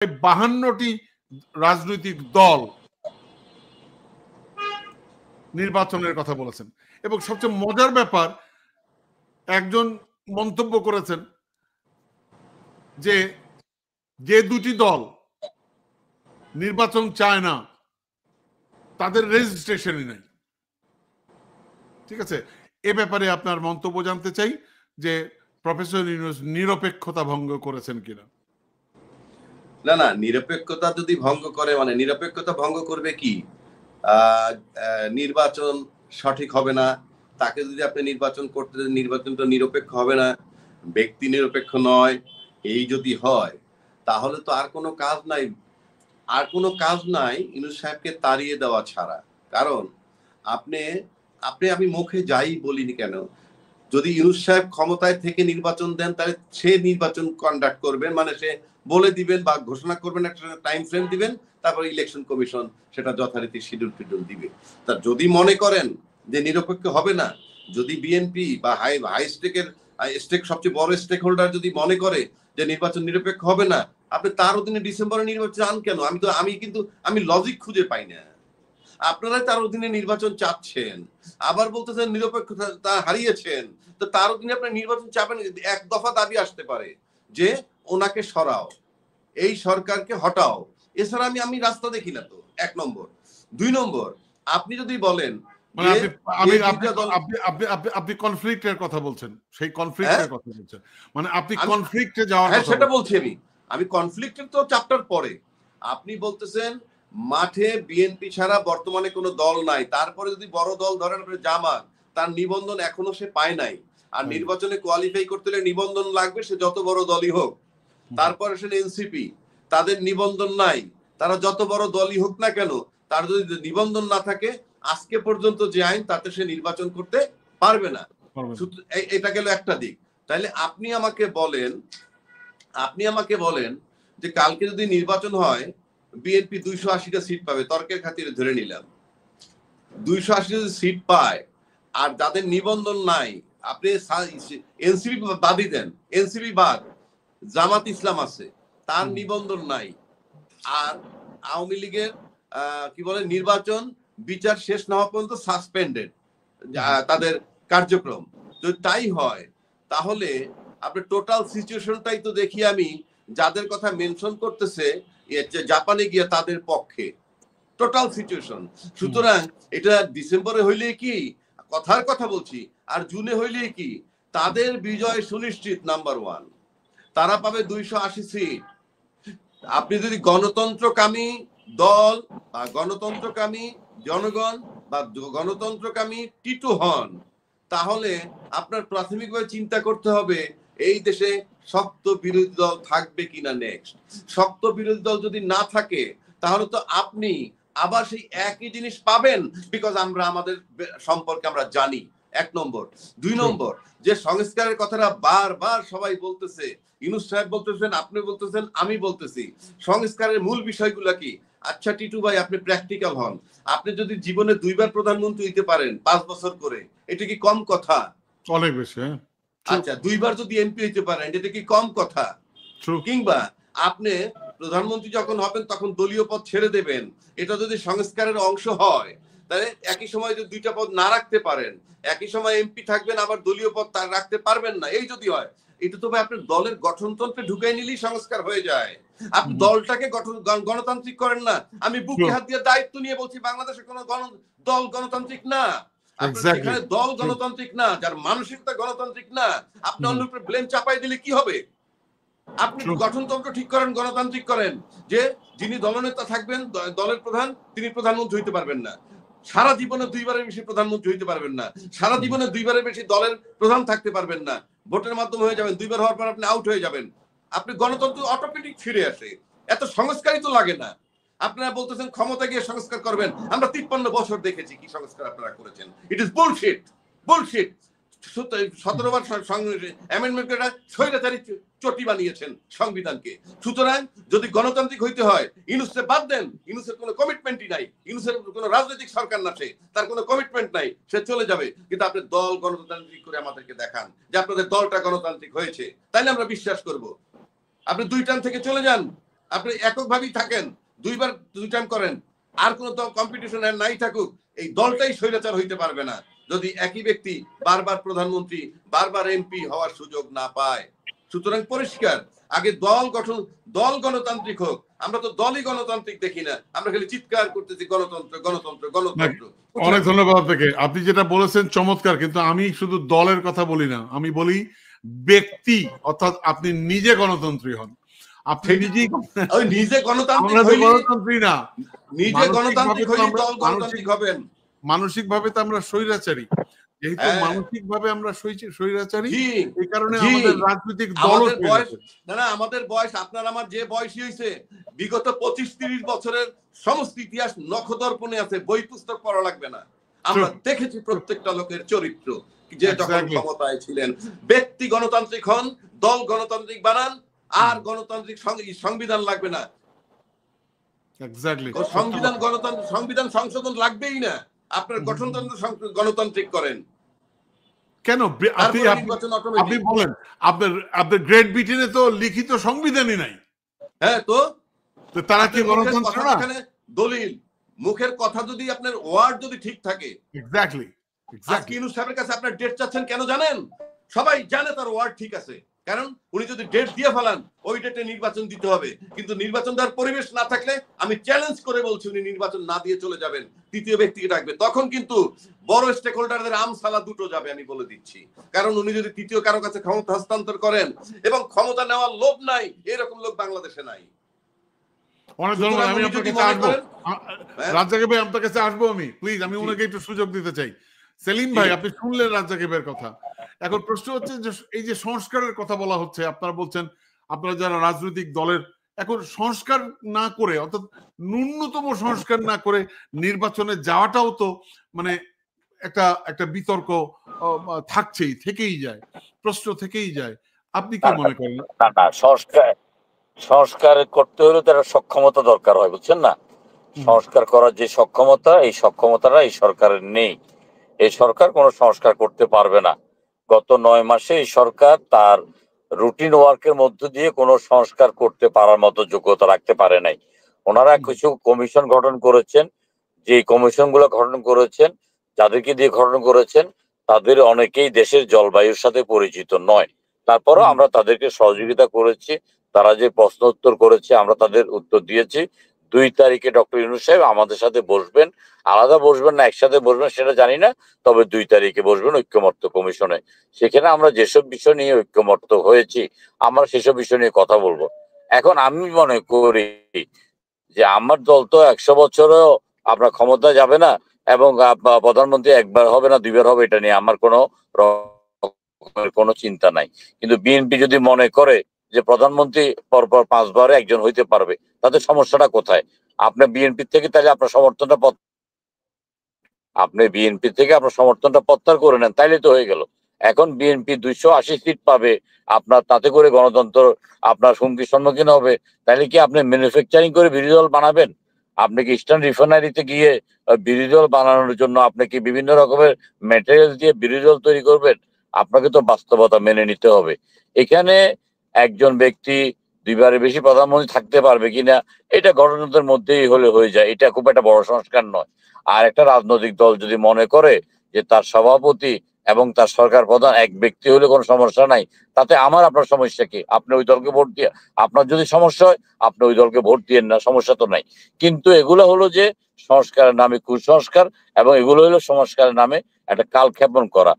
52টি রাজনৈতিক দল নির্বাচনের কথা বলেছেন। এবং সবচেয়ে মজার ব্যাপার, একজন মন্তব্য করেছেন যে যে দুটি দল নির্বাচন চায় না তাদের রেজিস্ট্রেশনই নাই। ঠিক আছে, এ ব্যাপারে আপনার মন্তব্য জানতে চাই যে প্রফেসর ইউনূস নিরপেক্ষতা ভঙ্গ করেছেন কিনা। না না, নিরপেক্ষতা যদি ভঙ্গ করে, মানে নিরপেক্ষতা ভঙ্গ করবে কি, নির্বাচন সঠিক হবে না, তাকে যদি আপনি নির্বাচন করতে, নির্বাচন তো নিরপেক্ষ হবে না, ব্যক্তি নিরপেক্ষ নয়, এই যদি হয় তাহলে তো আর কোনো কাজ নাই, আর কোনো কাজ নাই ইউনূস সাহেবকে তাড়িয়ে দেওয়া ছাড়া। কারণ আপনি আমি মুখে যাই বলিনি কেন, যদি ইউনূস সাহেব ক্ষমতায় থেকে নির্বাচন দেন তাহলে সে নির্বাচন কন্ডাক্ট করবেন, মানে সে বলে দিবেন বা ঘোষণা করবেন, একটা টাইম ফ্রেম দিবেন, তারপর ইলেকশন কমিশন সেটা যথারীতি শিডিউল টিডিউল দিবে। তা যদি মনে করেন যে নিরপেক্ষ হবে না, যদি বিএনপি বা হাই স্টেক সবচেয়ে বড় স্টেক হোল্ডার যদি মনে করে যে নির্বাচন নিরপেক্ষ হবে না, আপনি তার অধীনে ডিসেম্বরে নির্বাচন চান কেন? আমি লজিক খুঁজে পাই না। আপনারাই তার অধীনে নির্বাচন চাচ্ছেন, আবার বলতেছেন নিরপেক্ষতা হারিয়েছেন, তো তার অধীনে আপনি নির্বাচন চাবেন। এক দফা দাবি আসতে পারে যে ওনাকে সরাও, এই সরকারকে হটাও, এছাড়া আমি রাস্তা দেখি না তো, 1 নম্বর। 2 নম্বর, আপনি যদি বলেন আপনি কনফ্লিক্টের কথা বলছেন, সেই কনফ্লিক্টের কথা বলছেন, মানে আপনি কনফ্লিক্টে যাওয়ার কথা। সেটা বলছি আমি কনফ্লিক্টের তো চ্যাপ্টার পরে। আপনি বলতেছেন মাঠে বিএনপি ছাড়া বর্তমানে কোনো দল নাই, তারপরে যদি বড় দল ধরেন জামাত, তার নিবন্ধন এখনো সে পায় নাই, আর নির্বাচনে কোয়ালিফাই করতে হলে নিবন্ধন লাগবে, সে যত বড় দলই হোক। তারপরে সে এনসিপি, তাদের নিবন্ধন নাই, তারা যত বড় দলই হোক না কেন, তার যদি নিবন্ধন না থাকে, আজকে পর্যন্ত যে আইন, তাতে সে নির্বাচন করতে পারবে না। এটা গেল একটা দিক। তাহলে আপনি আমাকে বলেন যে কালকে যদি নির্বাচন হয়, বিএনপি 280টা সিট পাবে, তর্কের খাতিরে ধরে নিলাম 280 যদি সিট পায়, আর যাদের নিবন্ধন নাই, আপনি এনসিপি বাদই দেন, এনসিপি বাদ, জামাত ইসলাম আছে, তার নিবন্ধন নাই, আর আওয়ামী লীগের কি বলে নির্বাচন বিচার শেষ না হওয়া পর্যন্ত সাসপেন্ডেড তাদের কার্যক্রম। যদি তাই হয়, তাহলে আপনি টোটাল সিচুয়েশনটাই তো দেখি আমি, যাদের কথা মেনশন করতেছে জাপানে গিয়ে তাদের পক্ষে টোটাল সিচুয়েশন। সুতরাং এটা ডিসেম্বরে হইলে কি, কথার কথা বলছি, আর জুনে হইলে কি, তাদের বিজয় সুনিশ্চিত। নাম্বার 1, তারা পাবে 280 সিট। আপনি যদি গণতন্ত্রকামী দল বা গণতন্ত্রকামী জনগণ বা গণতন্ত্রকামী টিটু হন, তাহলে আপনার প্রাথমিকভাবে চিন্তা করতে হবে এই দেশে শক্ত বিরোধী দল থাকবে কিনা। নেক্সট, শক্ত বিরোধী দল যদি না থাকে, তাহলে তো আপনি আবার সেই একই জিনিস পাবেন, বিকজ আমাদের সম্পর্কে আমরা জানি। 1 নম্বর। 2 নম্বর, যে সংস্কারের কথাটা বারবার সবাই বলতেছে, ইউনূস সাহেব বলতেছেন, আপনি বলতেছেন, আমি বলতেছি, সংস্কারের মূল বিষয়গুলো কি? আচ্ছা টিটু ভাই, আপনি প্র্যাকটিক্যাল হন, আপনি যদি জীবনে 2 বার প্রধানমন্ত্রী হইতে পারেন 5 বছর করে, এটা কি কম কথা? অনেক বেশি। আচ্ছা, 2 বার যদি এমপি হইতে পারেন, এটা কি কম কথা? কিংবা আপনি প্রধানমন্ত্রী যখন হবেন তখন দলীয় পদ ছেড়ে দেবেন, এটা যদি সংস্কারের অংশ হয়, তাহলে একই সময় যদি 2টা পদ না রাখতে পারেন, একই সময় এমপি থাকবেন, আবার দলীয় পদ তার রাখতে পারবেন না, এই যদি হয়, এটা তো ভাই আপনার দলের গঠনতন্ত্রে ঢুকাই নিলেই সংস্কার হয়ে যায়। আপনি দলটাকে গণতান্ত্রিক করেন না। আমি বুকে হাত দিয়ে দায়িত্ব নিয়ে বলছি, বাংলাদেশে কোনো দল গণতান্ত্রিক না। এখানে দল গণতান্ত্রিক না, যার মানসিকতা গণতান্ত্রিক না, আপনি অন্য উপরে ব্লেম চাপাই দিলে কি হবে? আপনি গঠনতন্ত্র ঠিক করেন, গণতান্ত্রিক করেন, যে যিনি দলনেতা থাকবেন, দলের প্রধান, তিনি প্রধানমন্ত্রী হইতে পারবেন না, সারা জীবনে 2 বারের বেশি প্রধানমন্ত্রী হইতে পারবেন না, সারা জীবনে 2 বারের বেশি দলের প্রধান থাকতে পারবেন না, ভোটের মাধ্যমে হয়ে যাবেন, 2 বার হওয়ার পর আপনি আউট হয়ে যাবেন, আপনি গণতন্ত্র অটোমেটিক ফিরে আসে। এত সংস্কারই তো লাগে না। আপনারা বলতেছেন ক্ষমতা গিয়ে সংস্কার করবেন, আমরা 53 বছর দেখেছি কি সংস্কার আপনারা করেছেন। It is bullshit, bullshit. 17 bar amendment করে স্বৈরাচারী চটি বানিয়েছেন সংবিধানকে। সুতরাং যদি গণতান্ত্রিক হইতে হয়, ইউনূসকে বাদ দেন, ইউনূসের কোনো কমিটমেন্টই নাই, ইউনূসের কোনো রাজনৈতিক সরকার না, তার কোনো কমিটমেন্ট নাই, সে চলে যাবে। কিন্তু আপনি দল গণতান্ত্রিক করে আমাদেরকে দেখান যে আপনাদের দলটা গণতান্ত্রিক হয়েছে, তাইলে আমরা বিশ্বাস করব। আপনি 2 টার্ম থেকে চলে যান, আপনি এককভাবেই থাকেন, দুইবার দুই টাইম করেন, আর কোনো কম্পিটিশন নাই থাকুক, এই দলটাই স্বৈরাচার হইতে পারবে না যদি একই ব্যক্তি বারবার প্রধানমন্ত্রী, বারবার এমপি হওয়ার সুযোগ না পায়। সুতরাং পরিষ্কার, আগে দল গঠন, দল গণতান্ত্রিক হোক। আমরা তো দলই গণতান্ত্রিক দেখি না, আমরা খালি চিৎকার করতেছি গণতন্ত্র গণতন্ত্র গণতন্ত্র। অনেক ধন্যবাদ আপনাকে, আপনি যেটা বলেছেন চমৎকার, কিন্তু আমি শুধু দলের কথা বলি না, আমি বলি ব্যক্তি, অর্থাৎ আপনি নিজে গণতন্ত্রী হন। আপনি নিজে গণতন্ত্রী না, নিজে গণতান্ত্রিক হইলে দল গণতান্ত্রিক হবেন। মানসিক ভাবে তো আমরা স্বৈরাচারী, যেহেতু মানসিক ভাবে আমরা স্বৈরাচারী, এই কারণে আমাদের রাজনৈতিক দল আমাদের বয়স আপনার আমার যে বয়সী হয়েছে, বিগত 25-30 বছরের সমস্ত ইতিহাস নখদর্পণে আছে, বই পুস্তক পড়া লাগবে না। আমরা দেখেছি প্রত্যেকটা লোকের চরিত্র, যে যখন ক্ষমতায় ছিলেন। ব্যক্তি গণতান্ত্রিক হন, দল গণতান্ত্রিক বানান, আর গণতান্ত্রিক সংবিধান লাগবে না। সংবিধান গণতন্ত্র, সংবিধান সংশোধন লাগবেই না, আপনার গঠনতন্ত্র গণতান্ত্রিক করেন। কেন আপনি বলেন, আপনার গ্রেট ব্রিটেনে তো লিখিত সংবিধানই নাই। হ্যাঁ, তো তারা কি গণতন্ত্র না? দলিল, মুখের কথা যদি আপনার ওয়ার্ড যদি ঠিক থাকে। এক্স্যাক্টলি। আজকে ইউনূস সাহেবের কাছে আপনার ডেট চাচ্ছেন কেন জানেন? সবাই জানে তার ওয়ার্ড ঠিক আছে, কারণ উনি যদি ডেট দিয়ে ফেলান ওই ডেটে নির্বাচন দিতে হবে। কিন্তু নির্বাচন দেওয়ার পরিবেশ না থাকলে আমি চ্যালেঞ্জ করে বলছি উনি নির্বাচন না দিয়ে চলে যাবেন, তৃতীয় ব্যক্তিকে ডাকবে। তখন কিন্তু বড় স্টেক হোল্ডারদের আমসালা দুটো যাবে, আমি বলে দিচ্ছি। কারণ উনি যদি তৃতীয় কারো কাছে ক্ষমতা হস্তান্তর করেন, এবং ক্ষমতা নেওয়ার লোভ নাই, এরকম লোক বাংলাদেশে নাই। অনেক ধন্যবাদ, আমি আপনার কাছে আসবো, রাজ্জাক ভাই আপনার কাছে আসবো আমি, প্লিজ আমি ওনাকে একটু সুযোগ দিতে চাই। সেলিম ভাই, আপনি শুনলেন রাজ্জাক ভাইয়ের কথা। এখন প্রশ্ন হচ্ছে যে এই যে সংস্কারের কথা বলা হচ্ছে, আপনারা বলছেন আপনারা যারা রাজনৈতিক দলের, এখন সংস্কার না করে, অর্থাৎ ন্যূনতম সংস্কার না করে নির্বাচনে যাওয়াটাও তো মানে একটা বিতর্ক থাকছেই, থেকেই যায়, প্রশ্ন থেকেই যায়। আপনি কি মনে করেন? না, সংস্কার করতে হলে তার সক্ষমতা দরকার হয়, বুঝছেন না? সংস্কার করার যে সক্ষমতা, এই সক্ষমতাটা এই সরকারের নেই। এই সরকার কোনো সংস্কার করতে পারবে না। গত 9 মাসে এই সরকার তার রুটিন ওয়ার্কের মধ্য দিয়ে কোনো সংস্কার করতে পারার মতো যোগ্যতা রাখতে পারে নাই। ওনারা কিছু কমিশন গঠন করেছেন, যে কমিশনগুলো গঠন করেছেন, যাদেরকে দিয়ে গঠন করেছেন, তাদের অনেকেই দেশের জলবায়ুর সাথে পরিচিত নয়। তারপরও আমরা তাদেরকে সহযোগিতা করেছি, তারা যে প্রশ্ন উত্তর করেছে আমরা তাদের উত্তর দিয়েছি। 2 তারিখে ডক্টর ইউনূস সাহেব আমাদের সাথে বসবেন, আলাদা বসবেন না একসাথে বসবেন সেটা জানি না, তবে 2 তারিখে বসবেন ঐক্যমত্য কমিশনে। সেখানে আমরা যেসব বিষয় নিয়ে ঐক্যমত্য হয়েছি আমরা সেসব বিষয় নিয়ে কথা বলবো। এখন আমি মনে করি যে আমার দল তো 100 বছরও আপনার ক্ষমতা যাবে না, এবং প্রধানমন্ত্রী একবার হবে না 2 বার হবে, এটা নিয়ে আমার কোনো চিন্তা নাই। কিন্তু বিএনপি যদি মনে করে যে প্রধানমন্ত্রী পরপর 5 বারে একজন হইতে পারবে, তাতে সমস্যাটা কোথায়? আপনি বিএনপি থেকে তাহলে আপনার সমর্থনটা প্রত্যাহার করে নেন, তাইলে তো হয়ে গেল। এখন বিএনপি 280 সিট পাবে, আপনার তাতে করে গণতন্ত্র আপনার হুমকির সম্মুখীন হবে। তাহলে কি আপনি ম্যানুফ্যাকচারিং করে বিরোধী দল বানাবেন? আপনি কি ইস্টার্ন রিফাইনারিতে গিয়ে বিরোধী দল বানানোর জন্য আপনি কি বিভিন্ন রকমের ম্যাটেরিয়াল দিয়ে বিরোধী দল তৈরি করবেন? আপনাকে তো বাস্তবতা মেনে নিতে হবে। এখানে একজন ব্যক্তি 2 বারের বেশি প্রধানমন্ত্রী থাকতে পারবে কিনা এটা গণতন্ত্রের মধ্যেই হলে হয়ে যায়, এটা খুব একটা বড় সংস্কার নয়। আর একটা রাজনৈতিক দল যদি মনে করে যে তার সভাপতি এবং তার সরকার প্রধান এক ব্যক্তি হলে কোনো সমস্যা নাই, তাতে আপনার সমস্যা কি? আপনি ওই দলকে ভোট দিয়ে, আপনার যদি সমস্যা হয় আপনি ওই দলকে ভোট দিয়েন না, সমস্যা তো নাই। কিন্তু এগুলো হলো যে সংস্কারের নামে কুসংস্কার, এবং এগুলো হলো সংস্কারের নামে একটা কালক্ষেপণ করা।